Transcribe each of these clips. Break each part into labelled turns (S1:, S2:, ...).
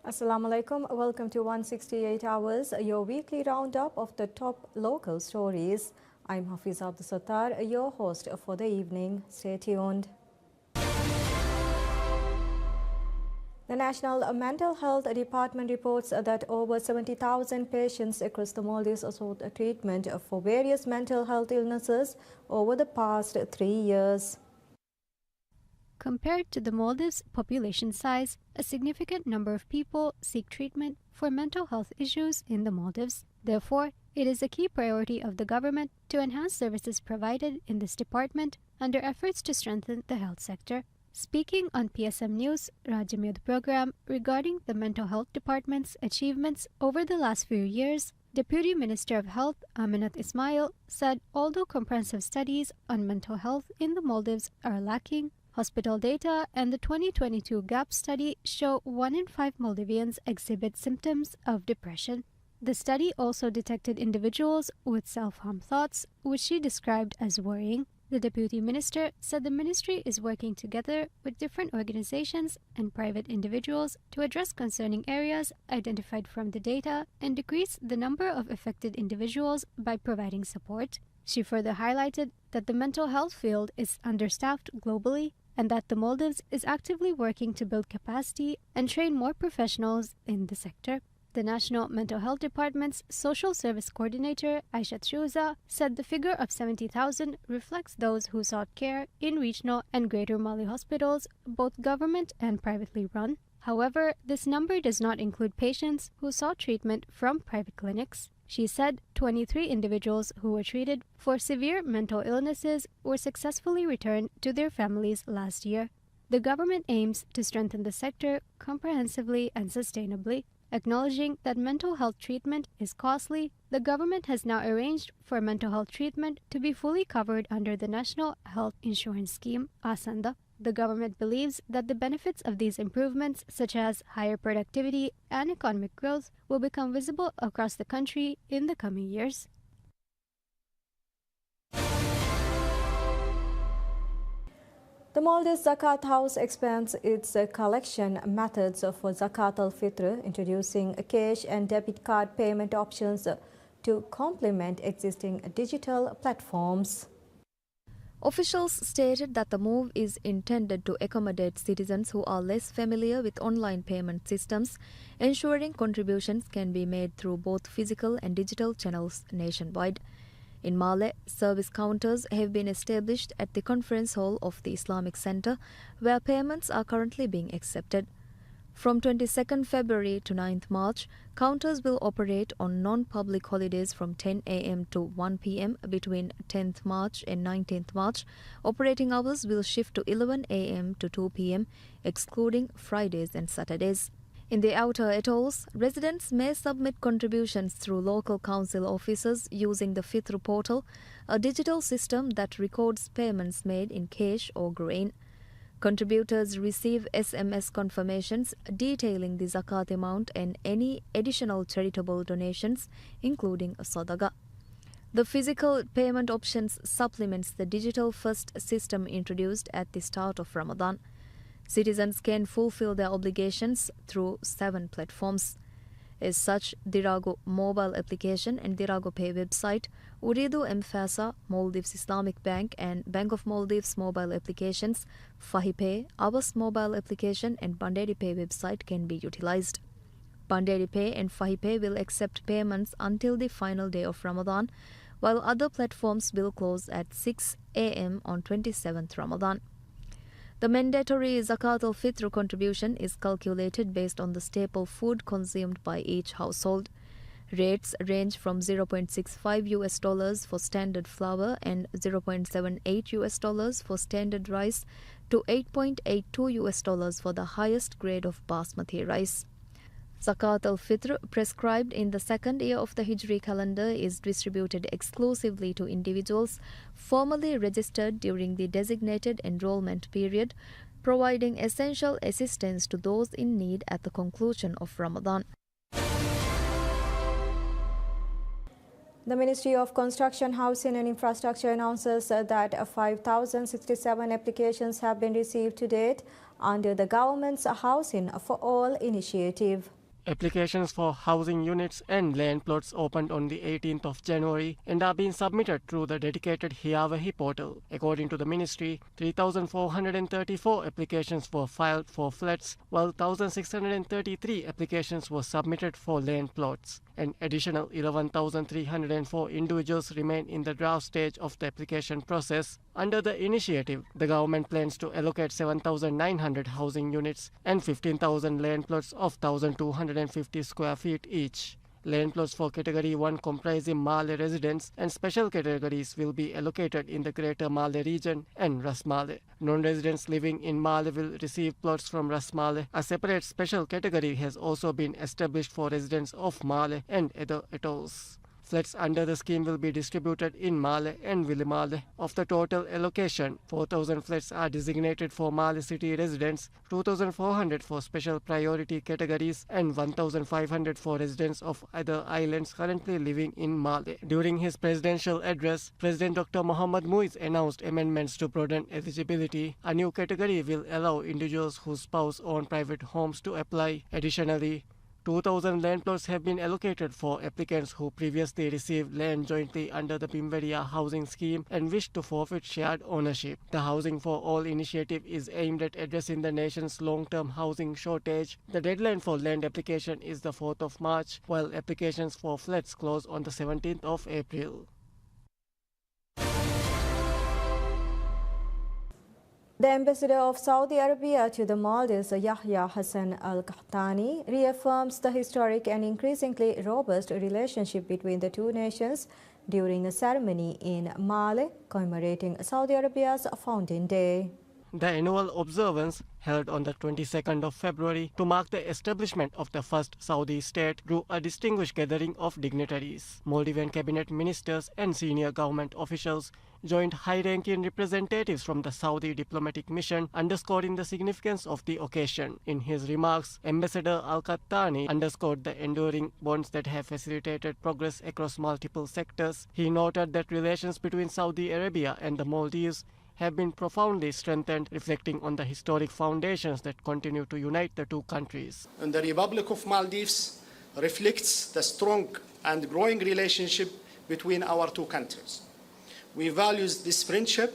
S1: Assalamu alaikum. Welcome to 168 Hours, your weekly roundup of the top local stories. I'm Hafiz Abdul Sattar, your host for the evening. Stay tuned. The National Mental Health Department reports that over 70,000 patients across the Maldives sought treatment for various mental health illnesses over the past 3 years.
S2: Compared to the Maldives' population size, a significant number of people seek treatment for mental health issues in the Maldives. Therefore, it is a key priority of the government to enhance services provided in this department under efforts to strengthen the health sector. Speaking on PSM News Rajya Med program regarding the mental health department's achievements over the last few years, Deputy Minister of Health Aminat Ismail said although comprehensive studies on mental health in the Maldives are lacking, hospital data and the 2022 GAP study show 1 in 5 Maldivians exhibit symptoms of depression. The study also detected individuals with self-harm thoughts, which she described as worrying. The Deputy Minister said the ministry is working together with different organizations and private individuals to address concerning areas identified from the data and decrease the number of affected individuals by providing support. She further highlighted that the mental health field is understaffed globally and that the Maldives is actively working to build capacity and train more professionals in the sector. The National Mental Health Department's Social Service Coordinator, Aishat Shuza, said the figure of 70,000 reflects those who sought care in regional and Greater Mali hospitals, both government and privately run. However, this number does not include patients who sought treatment from private clinics. She said 23 individuals who were treated for severe mental illnesses were successfully returned to their families last year. The government aims to strengthen the sector comprehensively and sustainably. Acknowledging that mental health treatment is costly, the government has now arranged for mental health treatment to be fully covered under the National Health Insurance Scheme, ASANDA. The government believes that the benefits of these improvements, such as higher productivity and economic growth, will become visible across the country in the coming years.
S1: The Maldives Zakat House expands its collection methods for Zakat al-Fitr, introducing cash and debit card payment options to complement existing digital platforms.
S3: Officials stated that the move is intended to accommodate citizens who are less familiar with online payment systems, ensuring contributions can be made through both physical and digital channels nationwide. In Malé, service counters have been established at the conference hall of the Islamic Center, where payments are currently being accepted. From 22nd February to 9th March, counters will operate on non-public holidays from 10 a.m. to 1 p.m. between 10th March and 19th March. Operating hours will shift to 11 a.m. to 2 p.m., excluding Fridays and Saturdays. In the outer atolls, residents may submit contributions through local council offices using the Fitr portal, a digital system that records payments made in cash or grain. Contributors receive SMS confirmations detailing the zakat amount and any additional charitable donations, including a sadaqa. The physical payment options supplements the digital-first system introduced at the start of Ramadan. Citizens can fulfill their obligations through 7 platforms. As such, Dirago mobile application and Dirago Pay website, Uridu M-Fasa, Maldives Islamic Bank and Bank of Maldives mobile applications, FahiPay, Abbas mobile application and Banderi Pay website can be utilized. Banderi Pay and FahiPay will accept payments until the final day of Ramadan, while other platforms will close at 6 a.m. on 27th Ramadan. The mandatory Zakat al-Fitr contribution is calculated based on the staple food consumed by each household. Rates range from $0.65 for standard flour and $0.78 for standard rice to $8.82 for the highest grade of basmati rice. Zakat al-Fitr, prescribed in the second year of the Hijri calendar, is distributed exclusively to individuals formally registered during the designated enrollment period, providing essential assistance to those in need at the conclusion of Ramadan.
S1: The Ministry of Construction, Housing and Infrastructure announces that 5,067 applications have been received to date under the government's Housing for All initiative.
S4: Applications for housing units and land plots opened on the 18th of January and are being submitted through the dedicated Hiyawahi portal. According to the ministry, 3,434 applications were filed for flats, while 1,633 applications were submitted for land plots. An additional 11,304 individuals remain in the draft stage of the application process. Under the initiative, the government plans to allocate 7,900 housing units and 15,000 land plots of 1,250 square feet each. Land plots for Category 1 comprising Male residents and special categories will be allocated in the Greater Male region and Ras Male. Non-residents living in Male will receive plots from Ras Male. A separate special category has also been established for residents of Male and other atolls. Flats under the scheme will be distributed in Male and Vilimale. Of the total allocation, 4,000 flats are designated for Male city residents, 2,400 for special priority categories, and 1,500 for residents of other islands currently living in Male. During his presidential address, President Dr. Mohammad Muiz announced amendments to broaden eligibility. A new category will allow individuals whose spouse own private homes to apply. Additionally, 2,000 land plots have been allocated for applicants who previously received land jointly under the Bimveria housing scheme and wish to forfeit shared ownership. The Housing for All initiative is aimed at addressing the nation's long-term housing shortage. The deadline for land application is the 4th of March, while applications for flats close on the 17th of April.
S1: The ambassador of Saudi Arabia to the Maldives, Yahya Hassan Al-Qahtani, reaffirms the historic and increasingly robust relationship between the two nations during a ceremony in Male commemorating Saudi Arabia's founding day.
S4: The annual observance, held on the 22nd of February to mark the establishment of the first Saudi state, drew a distinguished gathering of dignitaries. Maldivian cabinet ministers and senior government officials joined high-ranking representatives from the Saudi diplomatic mission, underscoring the significance of the occasion. In his remarks, Ambassador Al-Qahtani underscored the enduring bonds that have facilitated progress across multiple sectors. He noted that relations between Saudi Arabia and the Maldives have been profoundly strengthened, reflecting on the historic foundations that continue to unite the two countries.
S5: And the Republic of Maldives reflects the strong and growing relationship between our two countries. We value this friendship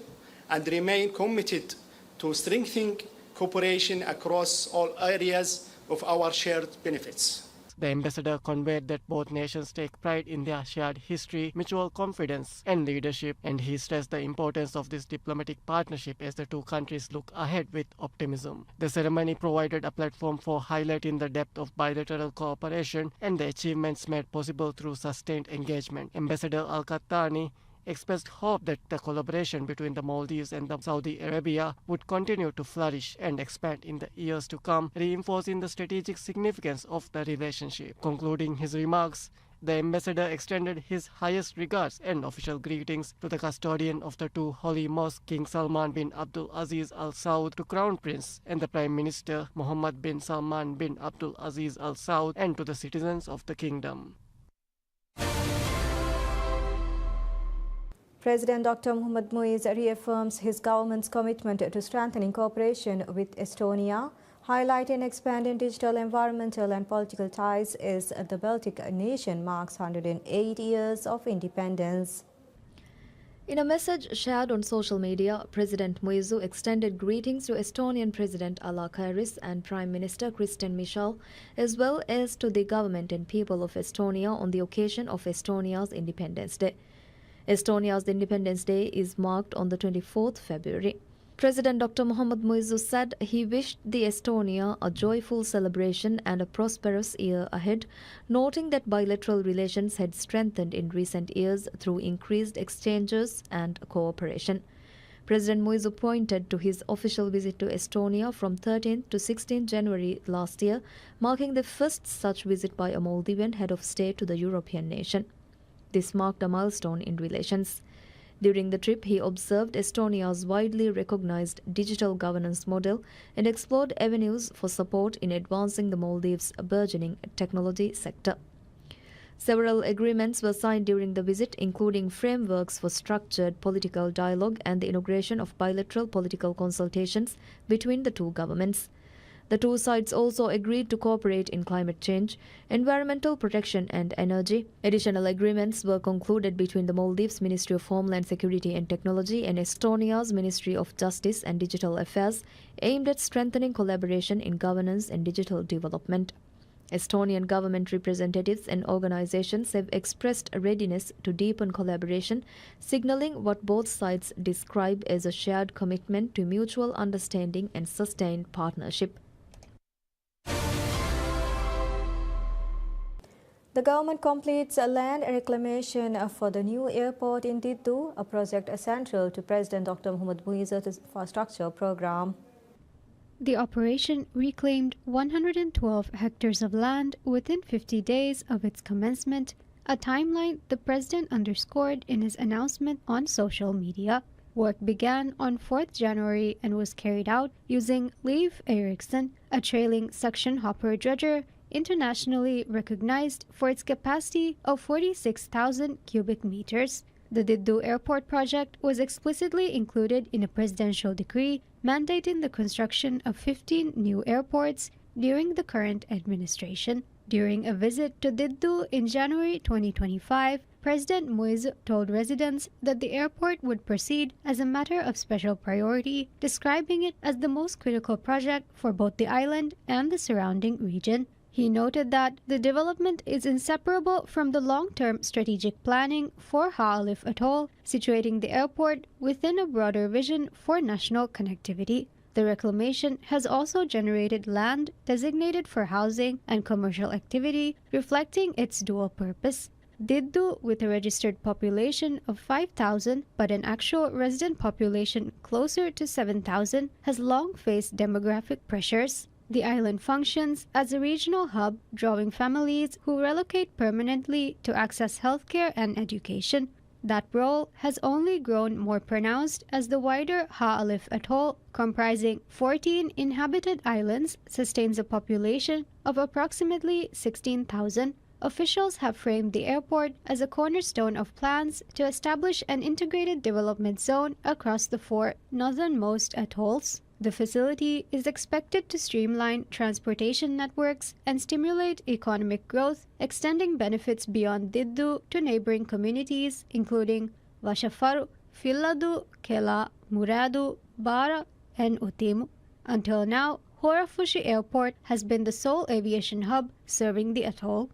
S5: and remain committed to strengthening cooperation across all areas of our shared benefits.
S4: The ambassador conveyed that both nations take pride in their shared history, mutual confidence, and leadership, and he stressed the importance of this diplomatic partnership as the two countries look ahead with optimism. The ceremony provided a platform for highlighting the depth of bilateral cooperation and the achievements made possible through sustained engagement. Ambassador Al-Qahtani expressed hope that the collaboration between the Maldives and Saudi Arabia would continue to flourish and expand in the years to come, reinforcing the strategic significance of the relationship. Concluding his remarks, the ambassador extended his highest regards and official greetings to the custodian of the two holy mosques, King Salman bin Abdul Aziz Al Saud, to Crown Prince and the Prime Minister Mohammed bin Salman bin Abdul Aziz Al Saud, and to the citizens of the kingdom.
S1: President Dr. Mohammad Muiz reaffirms his government's commitment to strengthening cooperation with Estonia, highlighting expanding digital, environmental and political ties as the Baltic nation marks 108 years of independence.
S3: In a message shared on social media, President Muizu extended greetings to Estonian President Ala Karis and Prime Minister Kristen Michal, as well as to the government and people of Estonia on the occasion of Estonia's Independence Day. Estonia's Independence Day is marked on the 24th February. President Dr. Mohammad Muizu said he wished the Estonia a joyful celebration and a prosperous year ahead, noting that bilateral relations had strengthened in recent years through increased exchanges and cooperation. President Muizu pointed to his official visit to Estonia from 13th to 16th January last year, marking the first such visit by a Maldivian head of state to the European nation. This marked a milestone in relations. During the trip, he observed Estonia's widely recognized digital governance model and explored avenues for support in advancing the Maldives' burgeoning technology sector. Several agreements were signed during the visit, including frameworks for structured political dialogue and the inauguration of bilateral political consultations between the two governments. The two sides also agreed to cooperate in climate change, environmental protection and energy. Additional agreements were concluded between the Maldives Ministry of Homeland Security and Technology and Estonia's Ministry of Justice and Digital Affairs, aimed at strengthening collaboration in governance and digital development. Estonian government representatives and organizations have expressed a readiness to deepen collaboration, signaling what both sides describe as a shared commitment to mutual understanding and sustained partnership.
S1: The government completes a land reclamation for the new airport in Diddu, a project essential to President Dr. Mohamed Bouizid's infrastructure program.
S2: The operation reclaimed 112 hectares of land within 50 days of its commencement, a timeline the president underscored in his announcement on social media. Work began on 4th January and was carried out using Leif Erikson, a trailing suction hopper dredger internationally recognized for its capacity of 46,000 cubic meters. The Diddu Airport project was explicitly included in a presidential decree mandating the construction of 15 new airports during the current administration. During a visit to Diddu in January 2025, President Muiz told residents that the airport would proceed as a matter of special priority, describing it as the most critical project for both the island and the surrounding region. He noted that the development is inseparable from the long-term strategic planning for Ha'alif Atoll, situating the airport within a broader vision for national connectivity. The reclamation has also generated land designated for housing and commercial activity, reflecting its dual purpose. Diddu, with a registered population of 5,000 but an actual resident population closer to 7,000, has long faced demographic pressures. The island functions as a regional hub, drawing families who relocate permanently to access healthcare and education. That role has only grown more pronounced as the wider Ha'alif Atoll, comprising 14 inhabited islands, sustains a population of approximately 16,000. Officials have framed the airport as a cornerstone of plans to establish an integrated development zone across the 4 northernmost atolls. The facility is expected to streamline transportation networks and stimulate economic growth, extending benefits beyond Diddu to neighboring communities including Vashafaru, Filladu, Kela, Muradu, Bara, and Utimu. Until now, Horafushi Airport has been the sole aviation hub serving the atoll.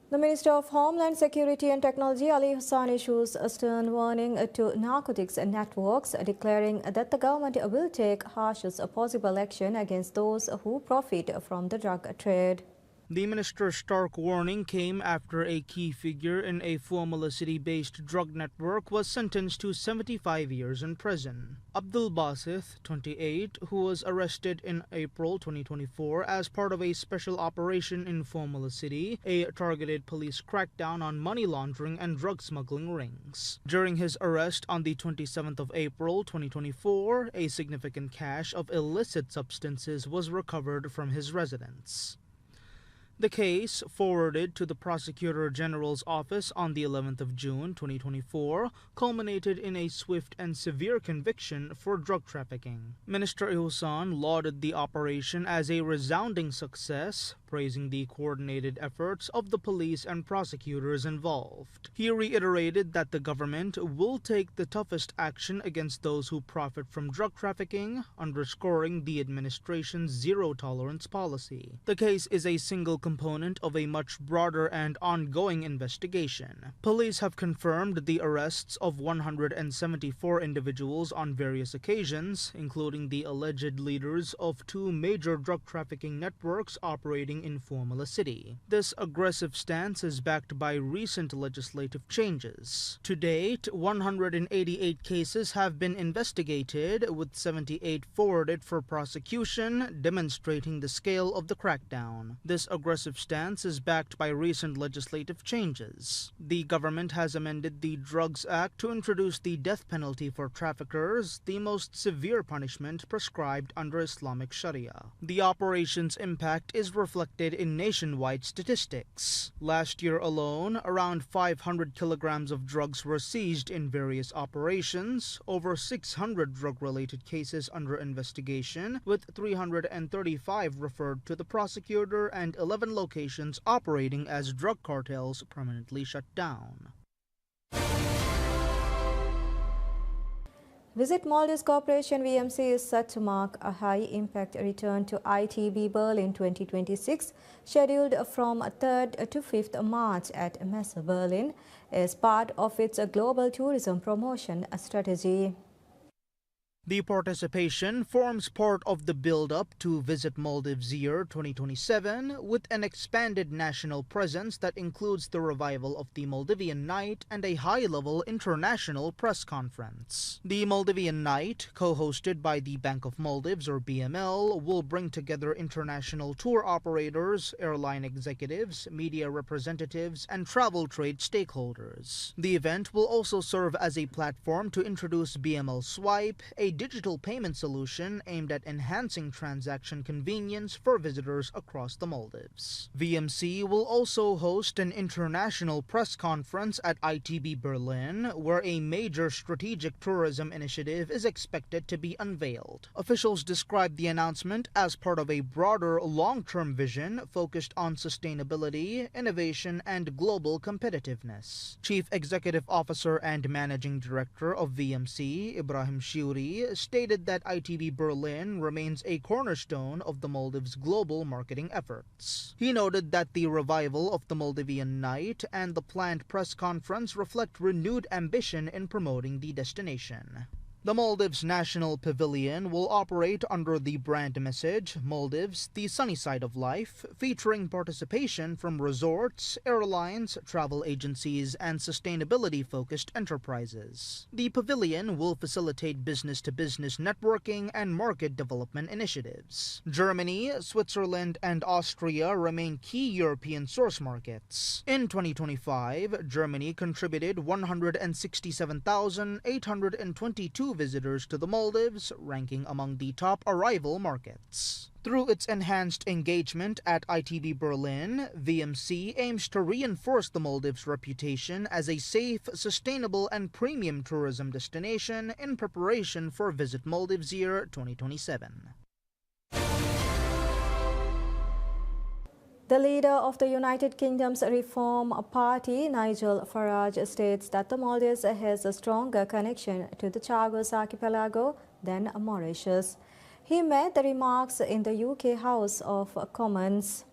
S1: The Minister of Homeland Security and Technology, Ali Hassan, issues a stern warning to narcotics networks, declaring that the government will take harshest possible action against those who profit from the drug trade.
S6: The minister's stark warning came after a key figure in a Fuamala city-based drug network was sentenced to 75 years in prison. Abdul Basith, 28, who was arrested in April 2024 as part of a special operation in Fuamala City, a targeted police crackdown on money laundering and drug smuggling rings. During his arrest on the 27th of April 2024, a significant cache of illicit substances was recovered from his residence. The case, forwarded to the Prosecutor General's office on the 11th of June 2024, culminated in a swift and severe conviction for drug trafficking. Minister Ihusan lauded the operation as a resounding success, praising the coordinated efforts of the police and prosecutors involved. He reiterated that the government will take the toughest action against those who profit from drug trafficking, underscoring the administration's zero-tolerance policy. The case is a single component of a much broader and ongoing investigation. Police have confirmed the arrests of 174 individuals on various occasions, including the alleged leaders of 2 major drug trafficking networks operating in Fuamala City. This aggressive stance is backed by recent legislative changes. To date, 188 cases have been investigated, with 78 forwarded for prosecution, demonstrating the scale of the crackdown. This aggressive aggressive stance is backed by recent legislative changes. The government has amended the Drugs Act to introduce the death penalty for traffickers, the most severe punishment prescribed under Islamic Sharia. The operation's impact is reflected in nationwide statistics. Last year alone, around 500 kilograms of drugs were seized in various operations, over 600 drug-related cases under investigation, with 335 referred to the prosecutor and 11 locations operating as drug cartels permanently shut down.
S1: Visit Maldives Corporation VMC is set to mark a high-impact return to ITB Berlin 2026, scheduled from 3rd to 5th March at Messe Berlin as part of its global tourism promotion strategy.
S6: The participation forms part of the build-up to Visit Maldives Year 2027, with an expanded national presence that includes the revival of the Maldivian Night and a high-level international press conference. The Maldivian Night, co-hosted by the Bank of Maldives or BML, will bring together international tour operators, airline executives, media representatives, and travel trade stakeholders. The event will also serve as a platform to introduce BML Swipe, a digital payment solution aimed at enhancing transaction convenience for visitors across the Maldives. VMC will also host an international press conference at ITB Berlin, where a major strategic tourism initiative is expected to be unveiled. Officials described the announcement as part of a broader long-term vision focused on sustainability, innovation, and global competitiveness. Chief Executive Officer and Managing Director of VMC, Ibrahim Shiuri, stated that ITB Berlin remains a cornerstone of the Maldives' global marketing efforts. He noted that the revival of the Maldivian Night and the planned press conference reflect renewed ambition in promoting the destination. The Maldives National Pavilion will operate under the brand message, Maldives, the Sunny Side of Life, featuring participation from resorts, airlines, travel agencies, and sustainability-focused enterprises. The pavilion will facilitate business-to-business networking and market development initiatives. Germany, Switzerland, and Austria remain key European source markets. In 2025, Germany contributed 167,822 visitors to the Maldives, ranking among the top arrival markets. Through its enhanced engagement at ITB Berlin, VMC aims to reinforce the Maldives' reputation as a safe, sustainable, and premium tourism destination in preparation for Visit Maldives Year 2027.
S1: The leader of the United Kingdom's Reform Party, Nigel Farage, states that the Maldives has a stronger connection to the Chagos archipelago than Mauritius. He made the remarks in the UK House of Commons.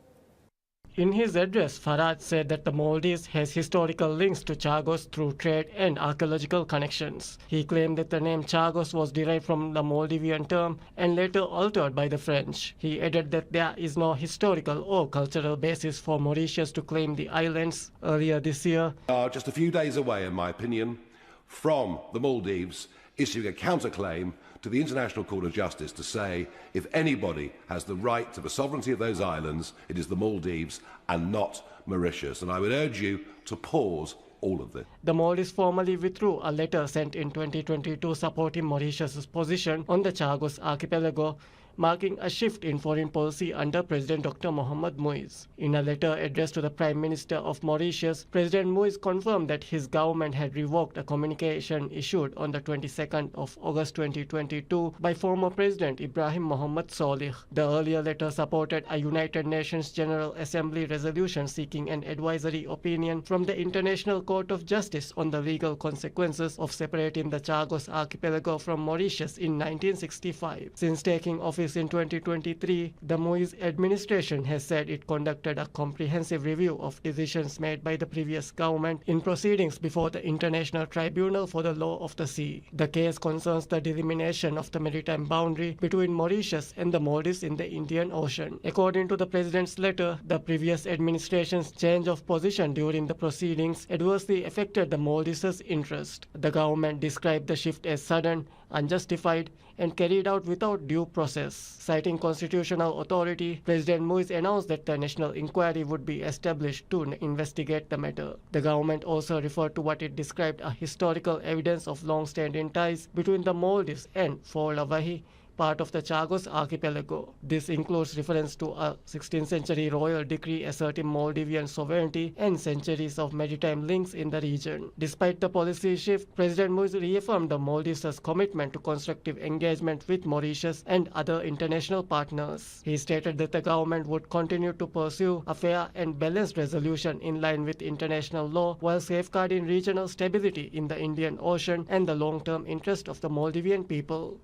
S4: In his address, Farage said that the Maldives has historical links to Chagos through trade and archaeological connections. He claimed that the name Chagos was derived from the Maldivian term and later altered by the French. He added that there is no historical or cultural basis for Mauritius to claim the islands. Earlier this year,
S7: just a few days away, in my opinion, from the Maldives issuing a counterclaim to the International Court of Justice to say if anybody has the right to the sovereignty of those islands, it is the Maldives and not Mauritius. And I would urge you to pause all of this.
S4: The Maldives formally withdrew a letter sent in 2022 supporting Mauritius's position on the Chagos archipelago, marking a shift in foreign policy under President Dr. Mohamed Muiz. In a letter addressed to the Prime Minister of Mauritius, President Muiz confirmed that his government had revoked a communication issued on the 22nd of August 2022 by former President Ibrahim Mohamed Solih. The earlier letter supported a United Nations General Assembly resolution seeking an advisory opinion from the International Court of Justice on the legal consequences of separating the Chagos archipelago from Mauritius in 1965. Since taking office in 2023, the Muiz administration has said it conducted a comprehensive review of decisions made by the previous government in proceedings before the International Tribunal for the Law of the Sea. The case concerns the delimitation of the maritime boundary between Mauritius and the Maldives in the Indian Ocean. According to the president's letter, the previous administration's change of position during the proceedings adversely affected the Maldives' interest. The government described the shift as sudden, unjustified, and carried out without due process. Mauritius. Citing constitutional authority, President Muiz announced that the national inquiry would be established to investigate the matter. The government also referred to what it described as historical evidence of long-standing ties between the Maldives and Fort Lavahi, part of the Chagos archipelago. This includes reference to a 16th century royal decree asserting Maldivian sovereignty and centuries of maritime links in the region. Despite the policy shift, President Muiz reaffirmed the Maldives' commitment to constructive engagement with Mauritius and other international partners. He stated that the government would continue to pursue a fair and balanced resolution in line with international law while safeguarding regional stability in the Indian Ocean and the long-term interest of the Maldivian people.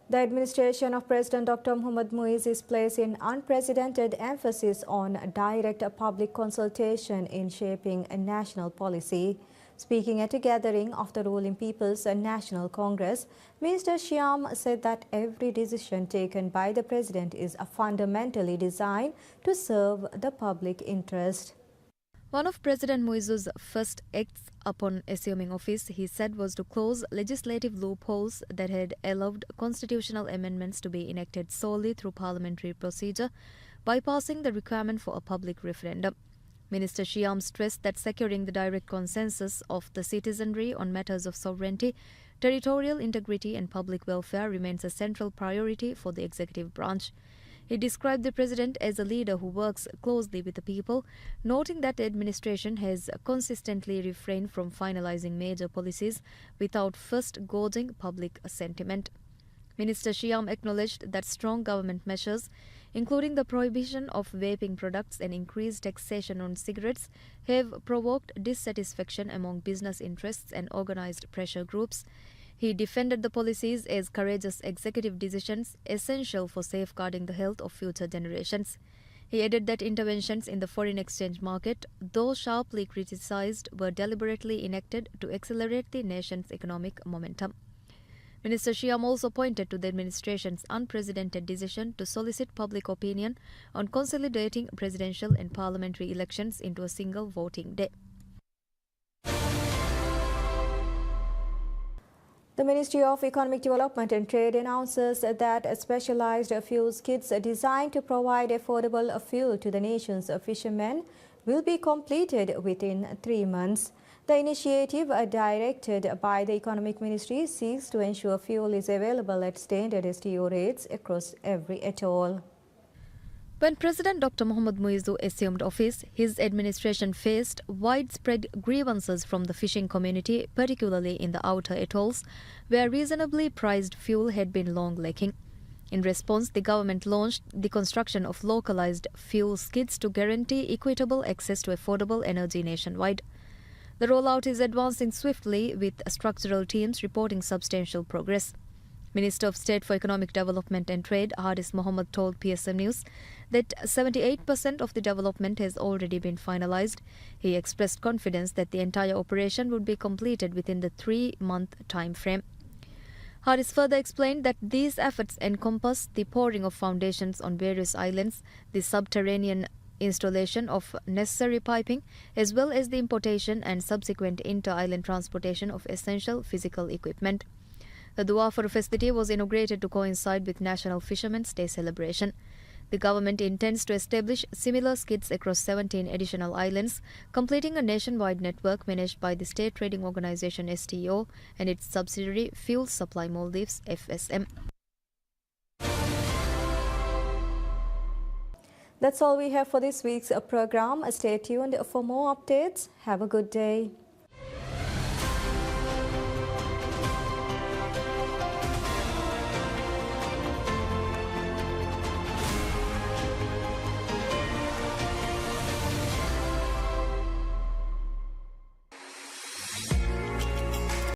S1: The administration of President Dr. Mohamed Muiz is placing unprecedented emphasis on direct public consultation in shaping a national policy. Speaking at a gathering of the ruling People's National Congress, Minister Shyam said that every decision taken by the President is fundamentally designed to serve the public interest.
S3: One of President Muiz's first acts upon assuming office, he said, was to close legislative loopholes that had allowed constitutional amendments to be enacted solely through parliamentary procedure, bypassing the requirement for a public referendum. Minister Shyam stressed that securing the direct consensus of the citizenry on matters of sovereignty, territorial integrity and public welfare remains a central priority for the executive branch. He described the President as a leader who works closely with the people, noting that the administration has consistently refrained from finalizing major policies without first gauging public sentiment. Minister Shyam acknowledged that strong government measures, including the prohibition of vaping products and increased taxation on cigarettes, have provoked dissatisfaction among business interests and organized pressure groups. He defended the policies as courageous executive decisions essential for safeguarding the health of future generations. He added that interventions in the foreign exchange market, though sharply criticized, were deliberately enacted to accelerate the nation's economic momentum. Minister Shyam also pointed to the administration's unprecedented decision to solicit public opinion on consolidating presidential and parliamentary elections into a single voting day.
S1: The Ministry of Economic Development and Trade announces that specialized fuel kits designed to provide affordable fuel to the nation's fishermen will be completed within 3 months. The initiative, directed by the Economic Ministry, seeks to ensure fuel is available at standard STO rates across every atoll.
S3: When President Dr. Mohamed Muiz assumed office, his administration faced widespread grievances from the fishing community, particularly in the outer atolls, where reasonably priced fuel had been long lacking. In response, the government launched the construction of localized fuel skids to guarantee equitable access to affordable energy nationwide. The rollout is advancing swiftly, with structural teams reporting substantial progress. Minister of State for Economic Development and Trade, Haris Mohammed, told PSM News that 78% of the development has already been finalized. He expressed confidence that the entire operation would be completed within the 3-month time frame. Haris further explained that these efforts encompass the pouring of foundations on various islands, the subterranean installation of necessary piping, as well as the importation and subsequent inter-island transportation of essential physical equipment. The Duafur facility was inaugurated to coincide with National Fishermen's Day celebration. The government intends to establish similar skids across 17 additional islands, completing a nationwide network managed by the State Trading Organization STO and its subsidiary Fuel Supply Maldives FSM.
S1: That's all we have for this week's program. Stay tuned for more updates. Have a good day.